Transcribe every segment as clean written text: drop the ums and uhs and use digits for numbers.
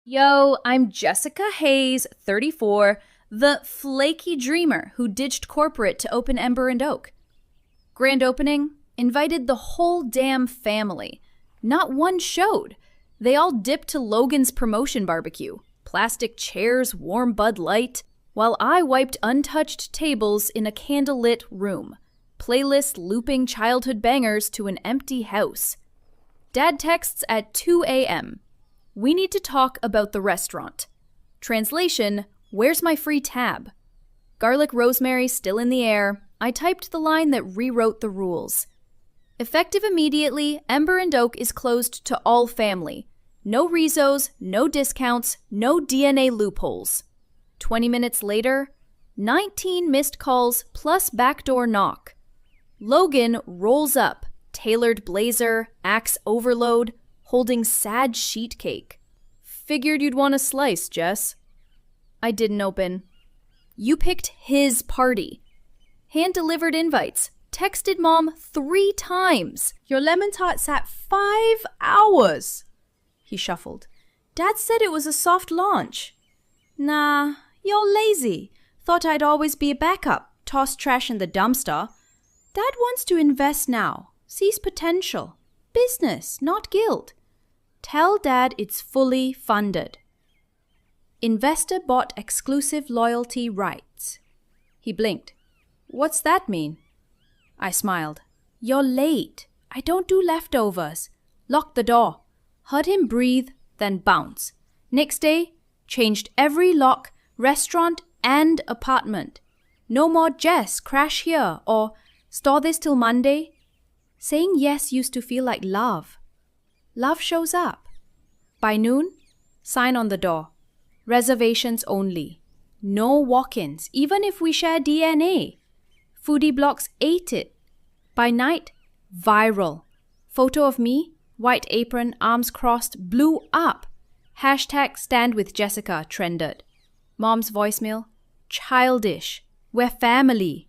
Yo, I'm Jessica Hayes, 34, the flaky dreamer who ditched corporate to open Ember and Oak. Grand opening, invited the whole damn family. Not one showed. They all dipped to Logan's promotion barbecue. Plastic chairs, warm Bud Light, while I wiped untouched tables in a candlelit room. Playlist looping childhood bangers to an empty house. Dad texts at 2 a.m. We need to talk about the restaurant. Translation, where's my free tab? Garlic rosemary still in the air. I typed the line that rewrote the rules. Effective immediately, Ember and Oak is closed to all family. No rezos, no discounts, no DNA loopholes. 20 minutes later, 19 missed calls plus backdoor knock. Logan rolls up, tailored blazer, axe overload, holding sad sheet cake. Figured you'd want a slice, Jess. I didn't open. You picked his party. Hand-delivered invites. Texted Mom 3 times. Your lemon tart sat 5 hours. He shuffled. Dad said it was a soft launch. Nah, you're lazy. Thought I'd always be a backup. Toss trash in the dumpster. Dad wants to invest now. Sees potential. Business, not guilt. Tell Dad it's fully funded. Investor bought exclusive loyalty rights. He blinked. What's that mean? I smiled. You're late. I don't do leftovers. Lock the door. Heard him breathe, then bounce. Next day, changed every lock, restaurant and apartment. No more Jess, crash here, or store this till Monday. Saying yes used to feel like love. Love shows up. By noon, sign on the door. Reservations only. No walk-ins, even if we share DNA. Foodie blocks ate it. By night, viral. Photo of me, white apron, arms crossed, blew up. Hashtag stand with Jessica trended. Mom's voicemail, childish. We're family.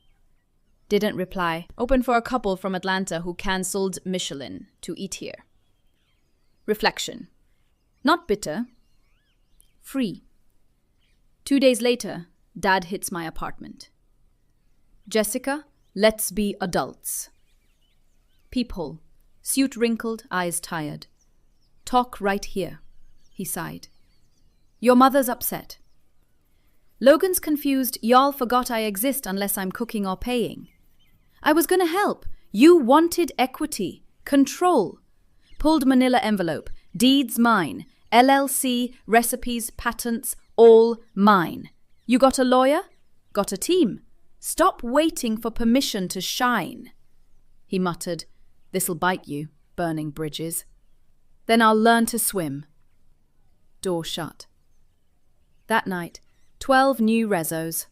Didn't reply. Open for a couple from Atlanta who cancelled Michelin to eat here. Reflection. Not bitter. Free. 2 days later, Dad hits my apartment. Jessica, let's be adults. Peephole. Suit wrinkled, eyes tired. Talk right here. He sighed. Your mother's upset. Logan's confused. Y'all forgot I exist unless I'm cooking or paying. I was gonna help. You wanted equity. Control. Pulled manila envelope. Deeds mine. LLC, recipes, patents, all mine. You got a lawyer? Got a team. Stop waiting for permission to shine. He muttered, this'll bite you, burning bridges. Then I'll learn to swim. Door shut. That night, 12 new rezos.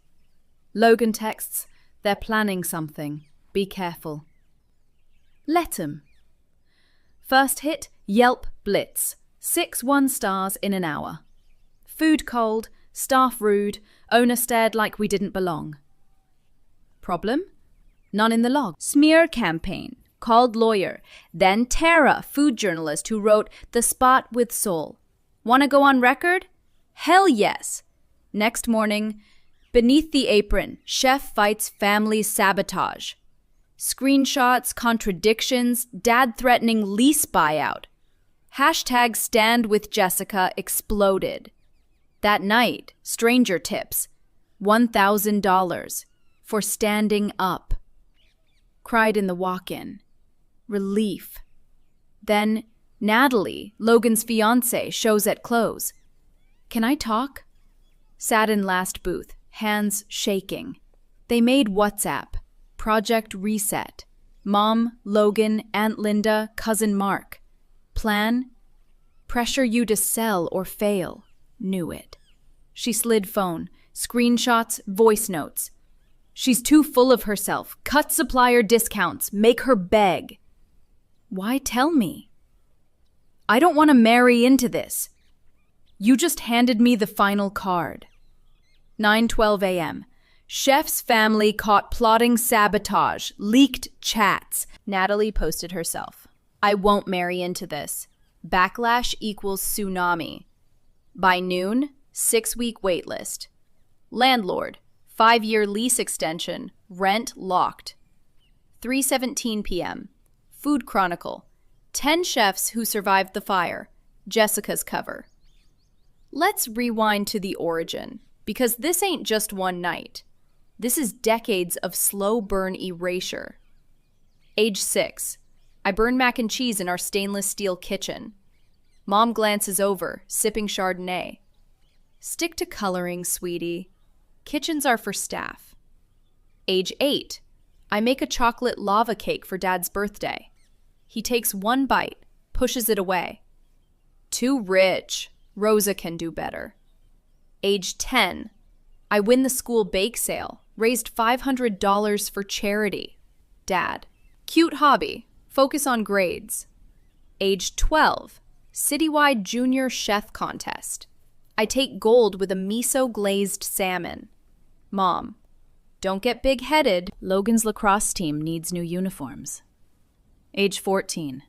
Logan texts, they're planning something. Be careful. Let 'em. First hit, Yelp Blitz. 6 1-stars in an hour. Food cold, staff rude, owner stared like we didn't belong. Problem? None in the log. Smear campaign. Called lawyer. Then Tara, food journalist who wrote The Spot with Soul. Wanna go on record? Hell yes. Next morning, beneath the apron, chef fights family sabotage. Screenshots, contradictions, dad threatening lease buyout. Hashtag stand with Jessica exploded. That night, stranger tips. $1,000 for standing up. Cried in the walk-in. Relief. Then Natalie, Logan's fiancée, shows at close. Can I talk? Sat in last booth, hands shaking. They made WhatsApp. Project Reset. Mom, Logan, Aunt Linda, Cousin Mark. Plan? Pressure you to sell or fail. Knew it. She slid phone. Screenshots, voice notes. She's too full of herself. Cut supplier discounts. Make her beg. Why tell me? I don't want to marry into this. You just handed me the final card. 9:12 a.m. Chef's family caught plotting sabotage. Leaked chats. Natalie posted herself. I won't marry into this. Backlash equals tsunami. By noon, 6-week waitlist. Landlord, 5-year lease extension, rent locked. 3:17 p.m. Food Chronicle, 10 chefs who survived the fire, Jessica's cover. Let's rewind to the origin, because this ain't just one night. This is decades of slow burn erasure. Age 6. I burn mac and cheese in our stainless steel kitchen. Mom glances over, sipping Chardonnay. Stick to coloring, sweetie. Kitchens are for staff. Age 8. I make a chocolate lava cake for Dad's birthday. He takes one bite, pushes it away. Too rich. Rosa can do better. Age 10. I win the school bake sale, raised $500 for charity. Dad. Cute hobby. Focus on grades. Age 12. Citywide junior chef contest. I take gold with a miso glazed salmon. Mom. Don't get big-headed. Logan's lacrosse team needs new uniforms. Age 14.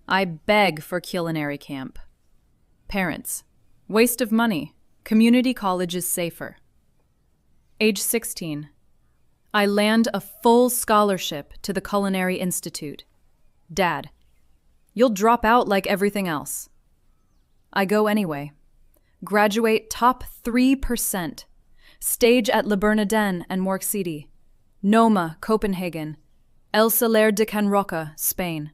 I beg for culinary camp. Parents. Waste of money. Community college is safer. Age 16. I land a full scholarship to the Culinary Institute. Dad. You'll drop out like everything else. I go anyway. Graduate top 3%. Stage at Le Bernardin and Mork City. Noma, Copenhagen. El Saler de Can Roca, Spain.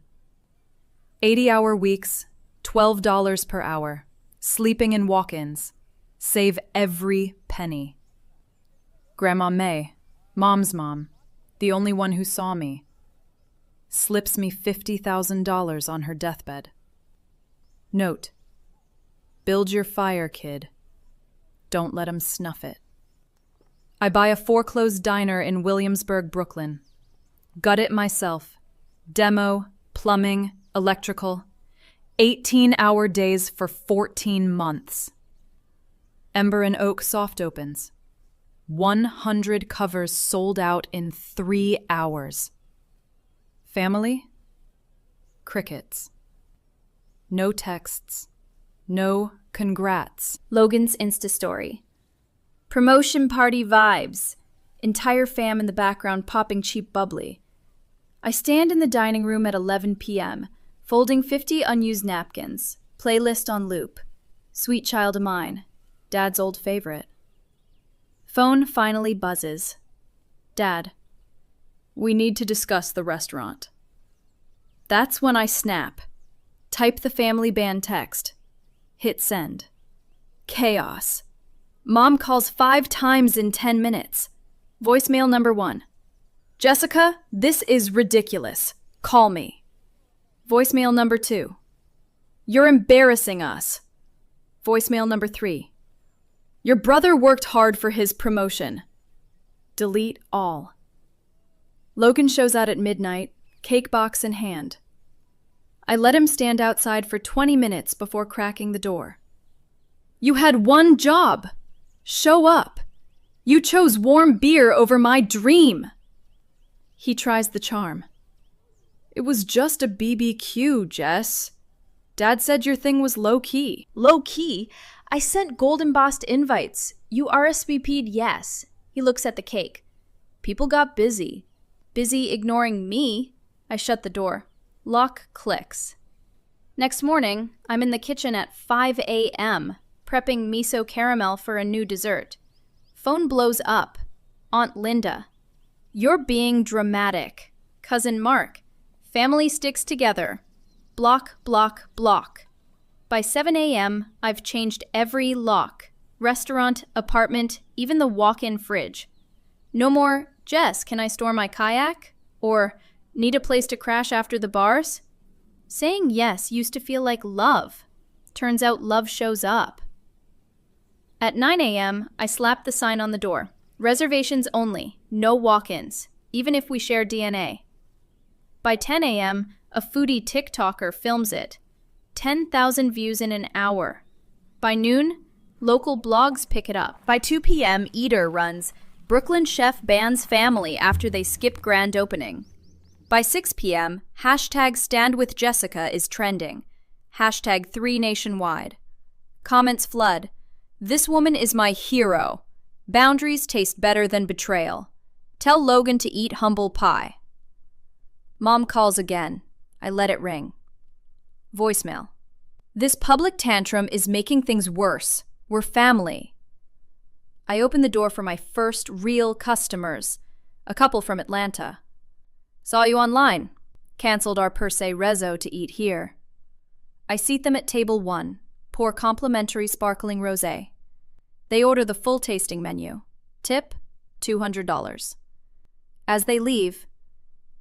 80-hour weeks, $12 per hour. Sleeping in walk-ins. Save every penny. Grandma May, Mom's mom, the only one who saw me, slips me $50,000 on her deathbed. Note: build your fire, kid. Don't let 'em snuff it. I buy a foreclosed diner in Williamsburg, Brooklyn. Gut it myself. Demo, plumbing, electrical. 18-hour days for 14 months. Ember and Oak soft opens. 100 covers sold out in 3 hours. Family? Crickets. No texts. No congrats. Logan's Insta story. Promotion party vibes. Entire fam in the background popping cheap bubbly. I stand in the dining room at 11 p.m., folding 50 unused napkins. Playlist on loop. Sweet Child of Mine. Dad's old favorite. Phone finally buzzes. Dad. We need to discuss the restaurant. That's when I snap. Type the family band text. Hit send. Chaos. Mom calls 5 times in 10 minutes. Voicemail number 1. Jessica, this is ridiculous. Call me. Voicemail number 2. You're embarrassing us. Voicemail number 3. Your brother worked hard for his promotion. Delete all. Logan shows out at midnight, cake box in hand. I let him stand outside for 20 minutes before cracking the door. You had one job. Show up. You chose warm beer over my dream. He tries the charm. It was just a BBQ, Jess. Dad said your thing was low-key. Low-key? I sent gold embossed invites. You RSVP'd yes. He looks at the cake. People got busy. Busy ignoring me. I shut the door. Lock clicks. Next morning, I'm in the kitchen at 5 a.m., prepping miso caramel for a new dessert. Phone blows up. Aunt Linda. You're being dramatic. Cousin Mark. Family sticks together. Block, block, block. By 7 a.m., I've changed every lock. Restaurant, apartment, even the walk-in fridge. No more, Jess, can I store my kayak? Or, need a place to crash after the bars? Saying yes used to feel like love. Turns out love shows up. At 9 a.m., I slapped the sign on the door. Reservations only, no walk-ins, even if we share DNA. By 10 a.m., a foodie TikToker films it. 10,000 views in an hour. By noon, local blogs pick it up. By 2 p.m., Eater runs, Brooklyn chef bans family after they skip grand opening. By 6 p.m., hashtag #StandWithJessica is trending. Hashtag 3 nationwide. Comments flood. This woman is my hero. Boundaries taste better than betrayal. Tell Logan to eat humble pie. Mom calls again. I let it ring. Voicemail. This public tantrum is making things worse. We're family. I open the door for my first real customers, a couple from Atlanta. Saw you online. Cancelled our per se rezo to eat here. I seat them at table 1, pour complimentary sparkling rosé. They order the full tasting menu. Tip, $200. As they leave,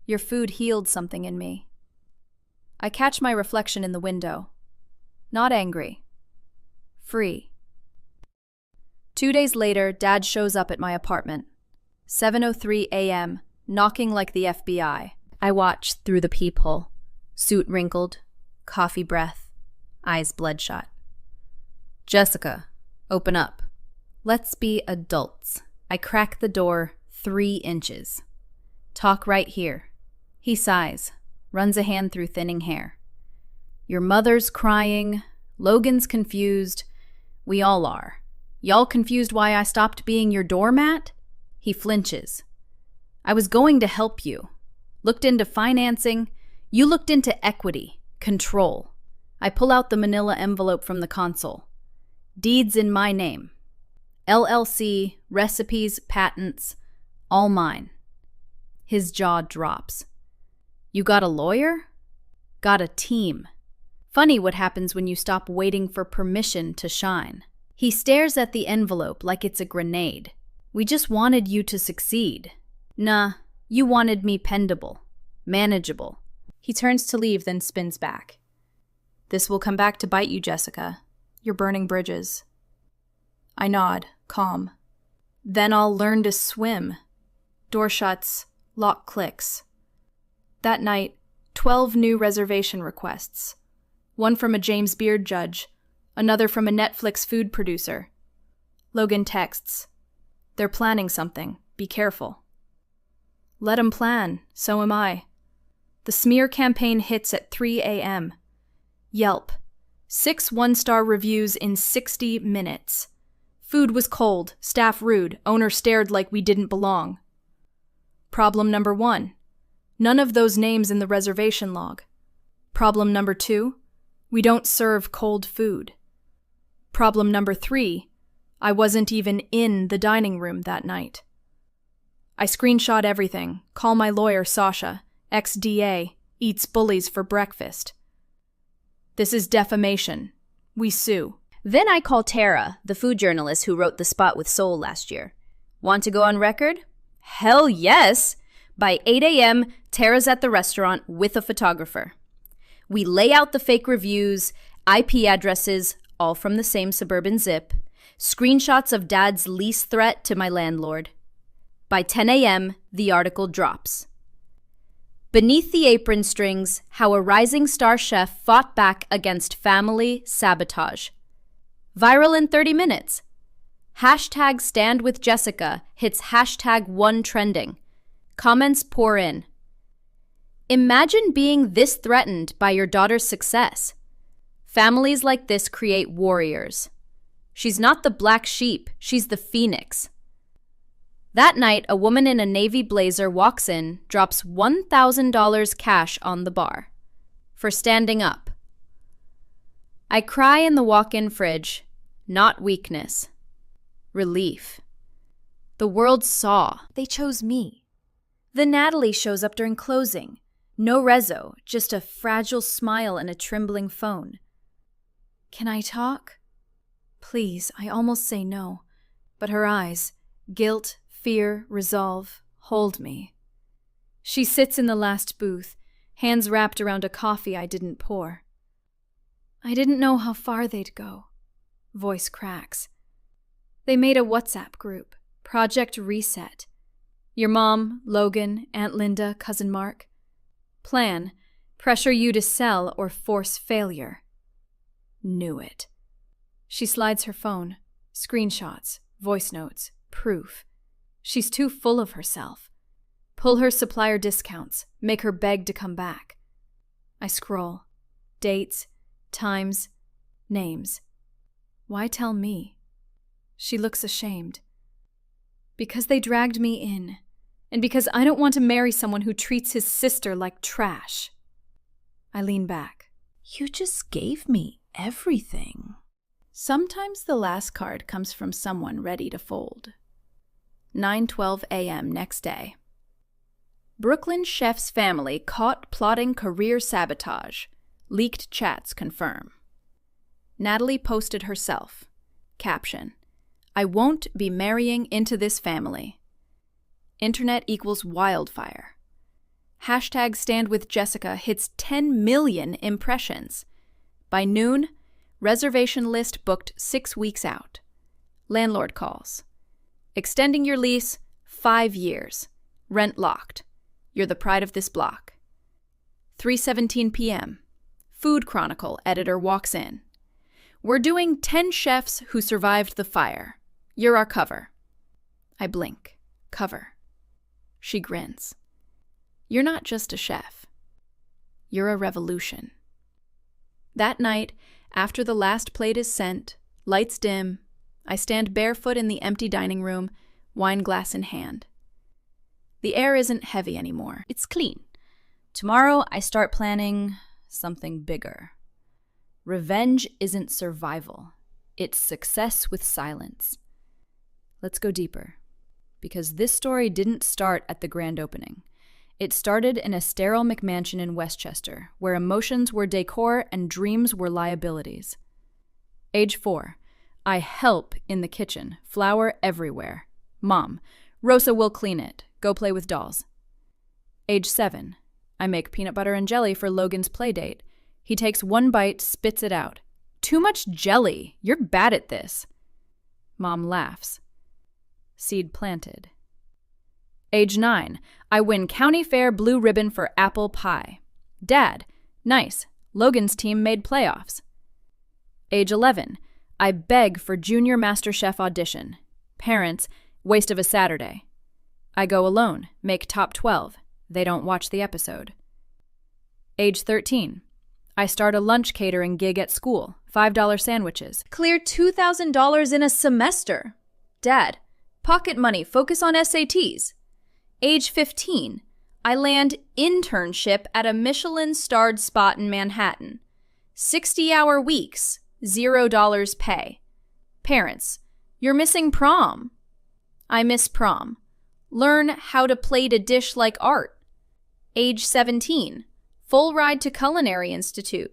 your food healed something in me. I catch my reflection in the window. Not angry. Free. 2 days later, Dad shows up at my apartment. 7:03 a.m., knocking like the FBI. I watch through the peephole. Suit wrinkled, coffee breath, eyes bloodshot. Jessica, open up. Let's be adults. I crack the door 3 inches. Talk right here. He sighs, runs a hand through thinning hair. Your mother's crying, Logan's confused. We all are. Y'all confused why I stopped being your doormat? He flinches. I was going to help you. Looked into financing. You looked into equity, control. I pull out the manila envelope from the console. Deeds in my name. LLC, recipes, patents, all mine. His jaw drops. You got a lawyer? Got a team. Funny what happens when you stop waiting for permission to shine. He stares at the envelope like it's a grenade. We just wanted you to succeed. Nah, you wanted me pendable, manageable. He turns to leave, then spins back. This will come back to bite you, Jessica. You're burning bridges. I nod, calm. Then I'll learn to swim. Door shuts, lock clicks. That night, 12 new reservation requests. One from a James Beard judge, another from a Netflix food producer. Logan texts. They're planning something. Be careful. Let 'em plan. So am I. The smear campaign hits at 3 a.m. Yelp. 6 one-star reviews in 60 minutes. Food was cold, staff rude, owner stared like we didn't belong. Problem number 1. None of those names in the reservation log. Problem number 2. We don't serve cold food. Problem number 3. I wasn't even in the dining room that night. I screenshot everything, call my lawyer Sasha, ex-DA, eats bullies for breakfast. This is defamation. We sue. Then I call Tara, the food journalist who wrote The Spot with Soul last year. Want to go on record? Hell yes! By 8 a.m., Tara's at the restaurant with a photographer. We lay out the fake reviews, IP addresses, all from the same suburban zip, screenshots of Dad's lease threat to my landlord. By 10 a.m., the article drops. Beneath the apron strings, how a rising star chef fought back against family sabotage. Viral in 30 minutes. Hashtag Stand with Jessica hits hashtag 1 trending. Comments pour in. Imagine being this threatened by your daughter's success. Families like this create warriors. She's not the black sheep, she's the phoenix. That night, a woman in a navy blazer walks in, drops $1,000 cash on the bar. For standing up. I cry in the walk-in fridge. Not weakness. Relief. The world saw. They chose me. The Natalie shows up during closing. No rezo, just a fragile smile and a trembling phone. Can I talk? Please, I almost say no. But her eyes, guilt, fear, resolve, hold me. She sits in the last booth, hands wrapped around a coffee I didn't pour. I didn't know how far they'd go. Voice cracks. They made a WhatsApp group, Project Reset. Your mom, Logan, Aunt Linda, Cousin Mark. Plan, pressure you to sell or force failure. Knew it. She slides her phone, screenshots, voice notes, proof. She's too full of herself. Pull her supplier discounts, make her beg to come back. I scroll. Dates, times, names. Why tell me? She looks ashamed. Because they dragged me in, and because I don't want to marry someone who treats his sister like trash. I lean back. You just gave me everything. Sometimes the last card comes from someone ready to fold. 9:12 a.m. next day. Brooklyn chef's family caught plotting career sabotage. Leaked chats confirm. Natalie posted herself. Caption: I won't be marrying into this family. Internet equals wildfire. Hashtag Stand With Jessica hits 10 million impressions. By noon, reservation list booked 6 weeks out. Landlord calls. Extending your lease, 5 years. Rent locked. You're the pride of this block. 3:17 p.m. Food Chronicle editor walks in. We're doing 10 chefs who survived the fire. You're our cover. I blink. Cover. She grins. You're not just a chef. You're a revolution. That night, after the last plate is sent, lights dim, I stand barefoot in the empty dining room, wine glass in hand. The air isn't heavy anymore. It's clean. Tomorrow, I start planning something bigger. Revenge isn't survival. It's success with silence. Let's go deeper. Because this story didn't start at the grand opening. It started in a sterile McMansion in Westchester, where emotions were decor and dreams were liabilities. Age 4. I help in the kitchen, flour everywhere. Mom, Rosa will clean it. Go play with dolls. Age 7. I make peanut butter and jelly for Logan's playdate. He takes one bite, spits it out. Too much jelly. You're bad at this. Mom laughs. Seed planted. Age 9. I win county fair blue ribbon for apple pie. Dad, nice. Logan's team made playoffs. Age 11. I beg for junior MasterChef audition. Parents, waste of a Saturday. I go alone, make top 12. They don't watch the episode. Age 13. I start a lunch catering gig at school. $5 sandwiches. Clear $2,000 in a semester. Dad, pocket money, focus on SATs. Age 15. I land internship at a Michelin-starred spot in Manhattan. 60-hour weeks, $0 pay. Parents, you're missing prom. I miss prom. Learn how to plate a dish like art. Age 17. Full ride to Culinary Institute.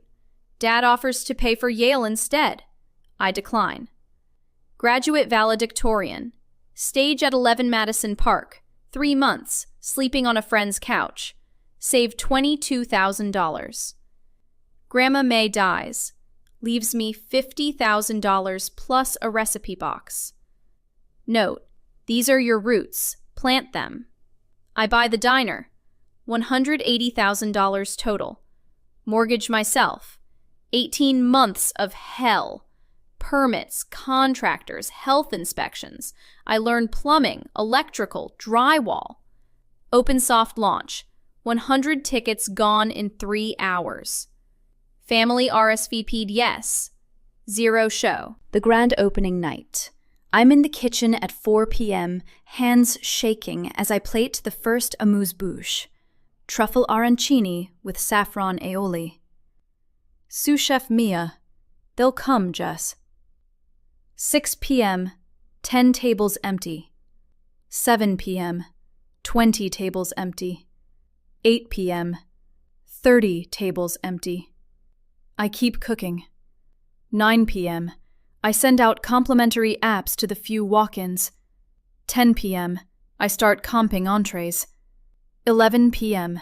Dad offers to pay for Yale instead. I decline. Graduate valedictorian. Stage at 11 Madison Park. 3 months, sleeping on a friend's couch. Save $22,000. Grandma May dies. Leaves me $50,000 plus a recipe box. Note, these are your roots. Plant them. I buy the diner. $180,000 total. Mortgage myself. 18 months of hell. Permits, contractors, health inspections. I learn plumbing, electrical, drywall. Open soft launch. 100 tickets gone in 3 hours. Family RSVP'd yes. 0 show. The grand opening night. I'm in the kitchen at 4 p.m., hands shaking as I plate the first amuse-bouche. Truffle arancini with saffron aioli. Sous chef Mia. They'll come, Jess. 6 p.m., 10 tables empty. 7 p.m., 20 tables empty. 8 p.m., 30 tables empty. I keep cooking. 9 p.m., I send out complimentary apps to the few walk-ins. 10 p.m., I start comping entrees. 11 p.m.,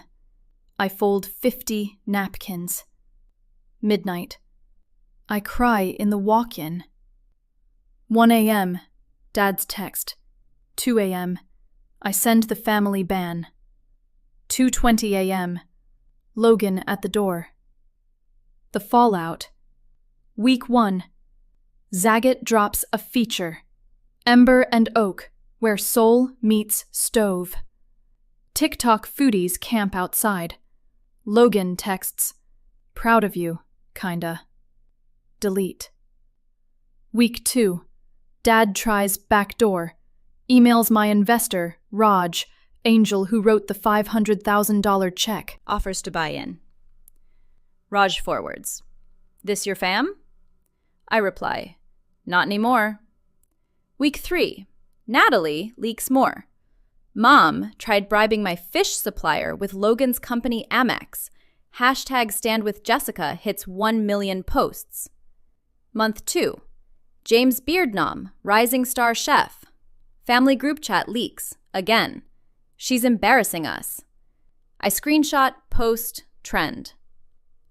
I fold 50 napkins. Midnight, I cry in the walk-in. 1 a.m., Dad's text. 2 a.m., I send the family ban. 2:20 a.m., Logan at the door. The fallout. Week 1, Zagat drops a feature. Ember and Oak, where soul meets stove. TikTok foodies camp outside. Logan texts, proud of you, kinda. Delete. Week 2. Dad tries backdoor. Emails my investor, Raj, angel who wrote the $500,000 check. Offers to buy in. Raj forwards. This your fam? I reply, not anymore. Week 3. Natalie leaks more. Mom tried bribing my fish supplier with Logan's company Amex. Hashtag Stand With Jessica hits 1 million posts. Month 2. James Beardnom, rising star chef. Family group chat leaks, again. She's embarrassing us. I screenshot, post, trend.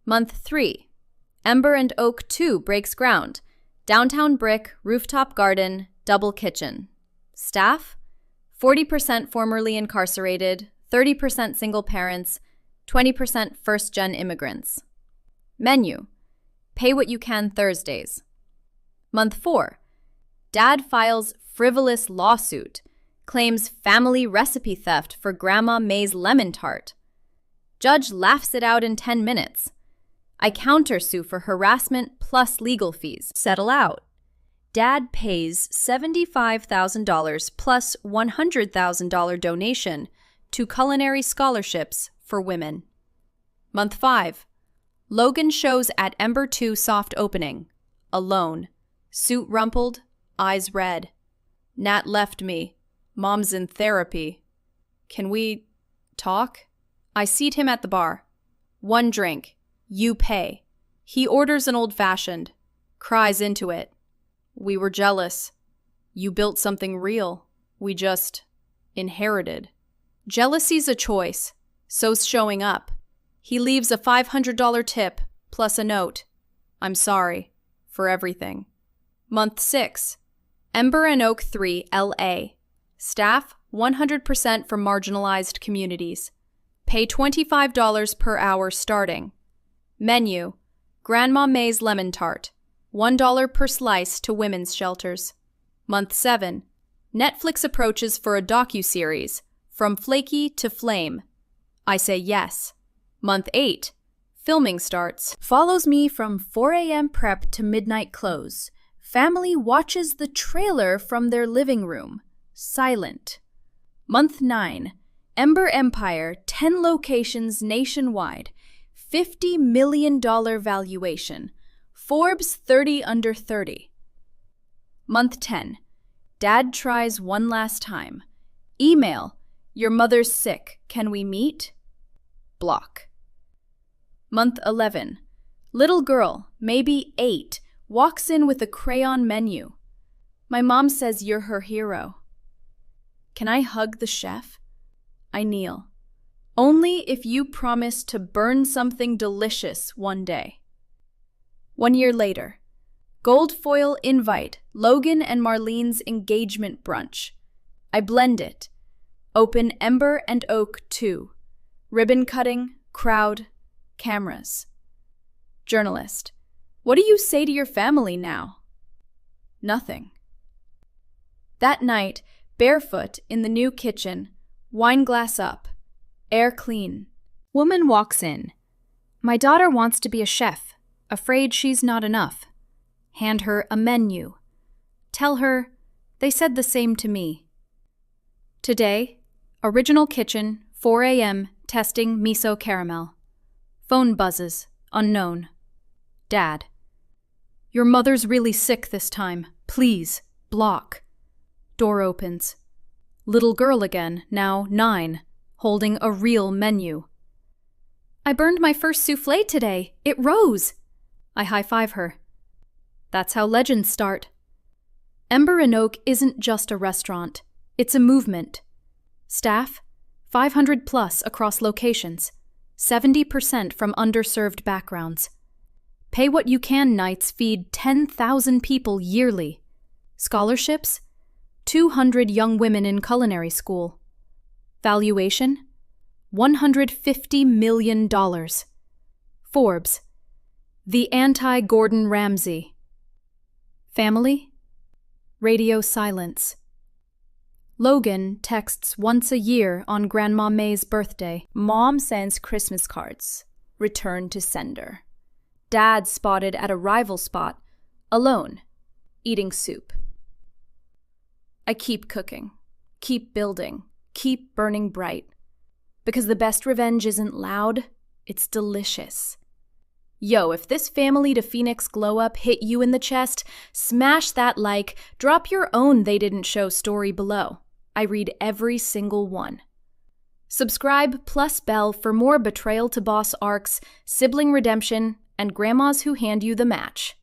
Month 3. Ember and Oak 2 breaks ground. Downtown brick, rooftop garden, double kitchen. Staff? 40% formerly incarcerated, 30% single parents, 20% first-gen immigrants. Menu. Pay what you can Thursdays. Month 4. Dad files frivolous lawsuit. Claims family recipe theft for Grandma May's lemon tart. Judge laughs it out in 10 minutes. I countersue for harassment plus legal fees. Settle out. Dad pays $75,000 plus $100,000 donation to culinary scholarships for women. Month 5. Logan shows at Ember 2 soft opening. Alone. Suit rumpled, eyes red. Nat left me. Mom's in therapy. Can we talk? I seat him at the bar. 1 drink. You pay. He orders an old-fashioned. Cries into it. We were jealous. You built something real. We just inherited. Jealousy's a choice. So's showing up. He leaves a $500 tip plus a note. I'm sorry for everything. Month 6. Ember and Oak 3, LA. Staff 100% from marginalized communities. Pay $25 per hour starting. Menu. Grandma May's lemon tart. $1 per slice to women's shelters. Month 7. Netflix approaches for a docuseries, From Flaky to Flame. I say yes. Month 8. Filming starts. Follows me from 4 a.m. prep to midnight close. Family watches the trailer from their living room. Silent. Month 9. Ember Empire, 10 locations nationwide. $50 million valuation. Forbes 30 under 30. Month 10. Dad tries one last time. Email. Your mother's sick. Can we meet? Block. Month 11. Little girl, maybe 8, walks in with a crayon menu. My mom says you're her hero. Can I hug the chef? I kneel. Only if you promise to burn something delicious one day. 1 year later. Gold foil invite, Logan and Marlene's engagement brunch. I blend it. Open Ember and Oak 2. Ribbon cutting, crowd, cameras. Journalist. What do you say to your family now? Nothing. That night, barefoot in the new kitchen, wine glass up, air clean. Woman walks in. My daughter wants to be a chef, afraid she's not enough. Hand her a menu. Tell her, they said the same to me. Today, original kitchen, 4 a.m., testing miso caramel. Phone buzzes, unknown. Dad. Your mother's really sick this time. Please, block. Door opens. Little girl again, now 9, holding a real menu. I burned my first souffle today. It rose. I high-five her. That's how legends start. Ember and Oak isn't just a restaurant. It's a movement. Staff, 500 plus across locations. 70% from underserved backgrounds. Pay what you can nights feed 10,000 people yearly. Scholarships, 200 young women in culinary school. Valuation, $150 million. Forbes, the anti-Gordon Ramsay. Family, radio silence. Logan texts once a year on Grandma May's birthday. Mom sends Christmas cards. Return to sender. Dad spotted at a rival spot. Alone. eating soup. I keep cooking, keep building, keep burning bright. Because the best revenge isn't loud, it's delicious. Yo, if this Family to Phoenix glow up hit you in the chest, smash that like, drop your own They Didn't Show story below. I read every single one. Subscribe plus bell for more betrayal to boss arcs, sibling redemption, and grandmas who hand you the match.